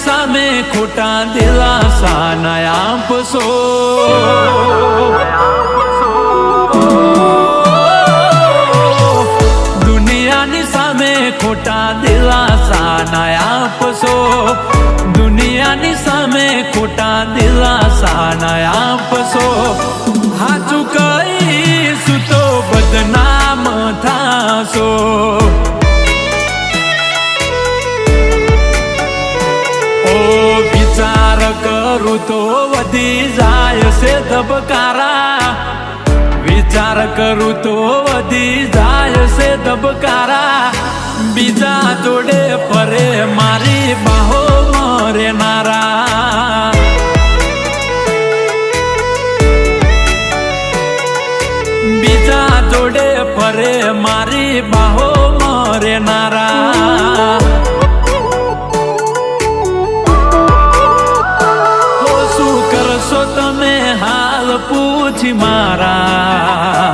સામે ખોટા દિલાસા ના આપશો. દુનિયાની સામે ખોટા દિલાસા ના આપશો. દુનિયાની સામે ખોટા દિલાસા ના આપશો. હાચું કહીશું તો બદનામ થાશો. વિચાર કરું તો વધી જાય છે ધબકારા. વિચાર કરું તો વધી જાય છે ધબકારા. બીજા જોડે ફરે મારી બાહો મરેનારા. બીજા જોડે ફરે મારી બાહો મરેનારા. તમે હાલ પૂછી મારા.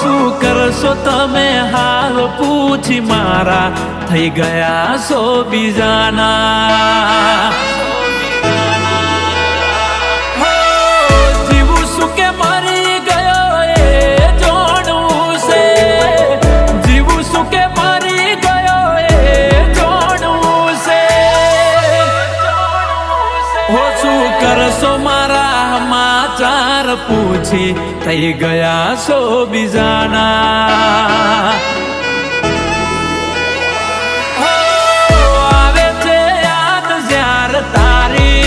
શું કરશો તમે હાલ પૂછી મારા. થઈ ગયા છો બીજાના. જીવું શું કે મરી ગયો એ જોડવું છે. જીવું શું કે મરી ગયો એ જોડવું છે. શું કરશો મારા સમાચાર પૂછી. થઈ ગયા છો બીજાના. આવે છે યાદ જ્યાર તારી.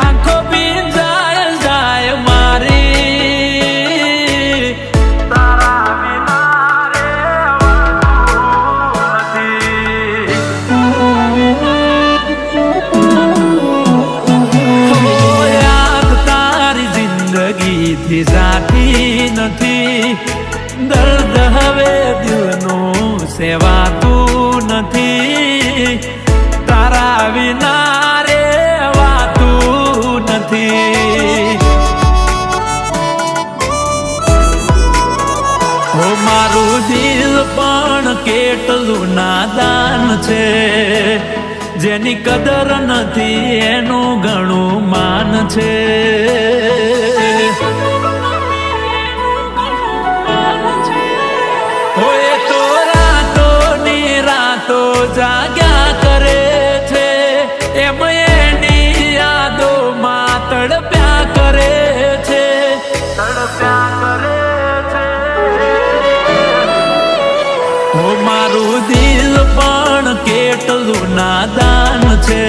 આંખો ભીંજાય જાય મારી. તારા વિના થી જાતી નથી. દર્દ હવે દિલનું સેવાતું નથી. તારા વિના રેવાતું નથી. હો મારું દિલ પણ કેટલું નાદાન છે. જેની કદર નથી એનું ઘણું માન છે. હોય તો રાતોની રાતો જાગ્યા કરે છે. એમ એની યાદોમાં તડપ્યા કરે છે. તડપ્યા કરે છે. હો મારું દિલ પણ કેટલું નાદાન છે.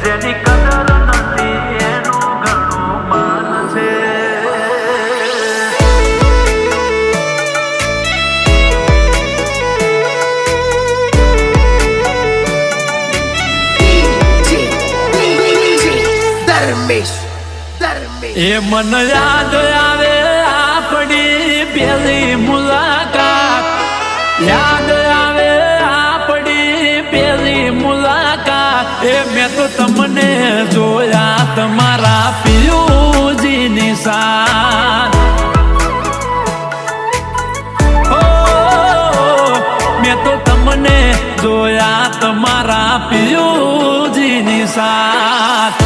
જેની કદર નથી એનું ઘણું માન છે. એ મન યાદ આવે આપણી પહેલી મુલાકાત. યાદ આવે આપણી પહેલી મુલાકાત. એ મેં તો તમને જોયા તમારા પિયુજીની સાથ. મેં તો તમને જોયા તમારા પિયુજીની સાથ.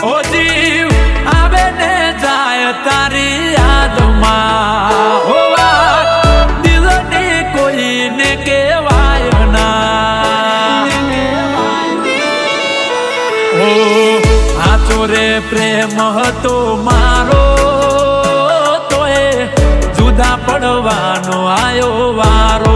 ઓ જીવ આવે ને જાય તારી યાદમાં. ઓ વાત દિલની કોઈને કહેવાય ના. ઓ આચો રે પ્રેમ હતો મારો તોય જુદા પડવાનો આયો વારો.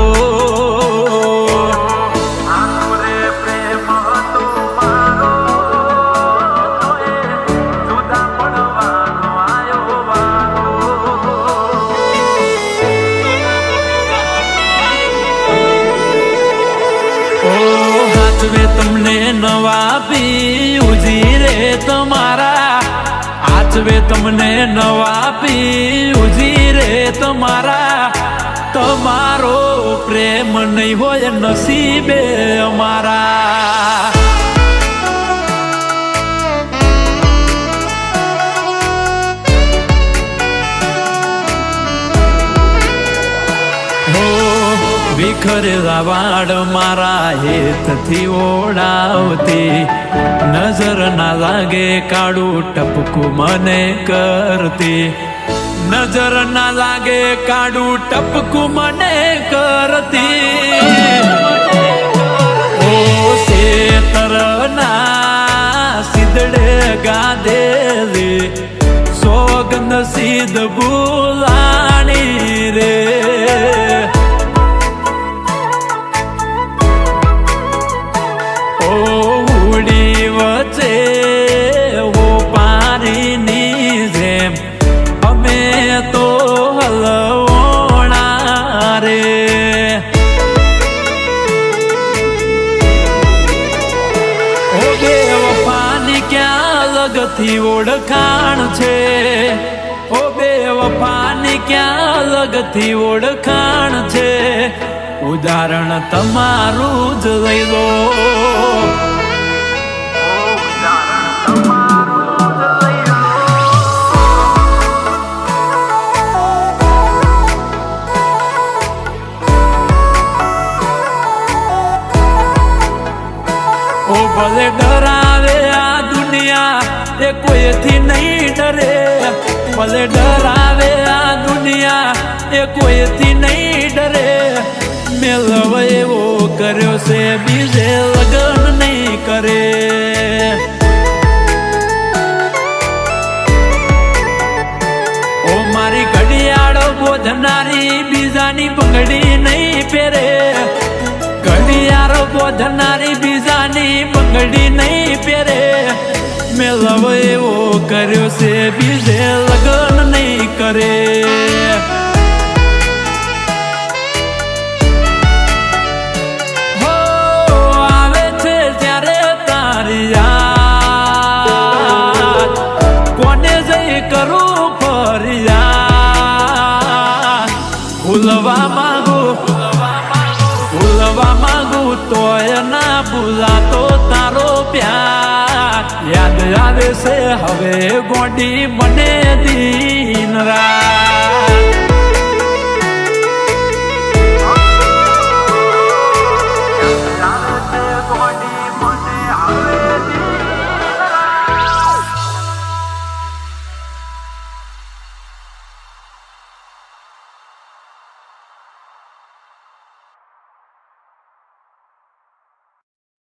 તમને નવા પિયુજી રે તમારા. આચવે તમને નવા પિયુજી રે તમારા. તમારો પ્રેમ નહીં હોય નસીબે અમારા. ખરેલા વાડ મારા હેતથી ઓળાવતી, નજર ના લાગે કાળું ટપકું મને કરતી, નજર ના લાગે કાળું ટપકું મને કરતી. ઓ શેતરના સિદડે ગાધેલી સોગંદ સીધ ભૂલાણી રે. ઓ ઉડી વચ્ચે ઓ પાણીની જેમ અમે તો હલવોણા રે. ઓ બેવફાની ક્યાં લગથી ઓળખાણ છે, ઓ બેવફાની ક્યાં લગથી ઓળખાણ છે, ઉદાહરણ તમારું જ લઈ લો. ઓ ભલે ડરાવે આ દુનિયા એ કોઈથી નહીં ડરે, ભલે ડરાવે આ દુનિયા એ કોઈથી નહીં ડરે. મેલવ એવો કર્યો છે બીજે લગન નહીં કરે. ઓ મારી ઘડિયાળો બોધનારી બીજાની બંગડી નહીં પહેરે, ઘડિયાળો બોધનારી બીજાની બંગડી નહીં પહેરે. મેલવ એવો કર્યો છે બીજે લગન નહીં કરે. ભૂલવા માંગુ તોય ના ભૂલાતો તારો પ્યાર. યાદ આવે છે હવે ગોડી મને દિન રાત.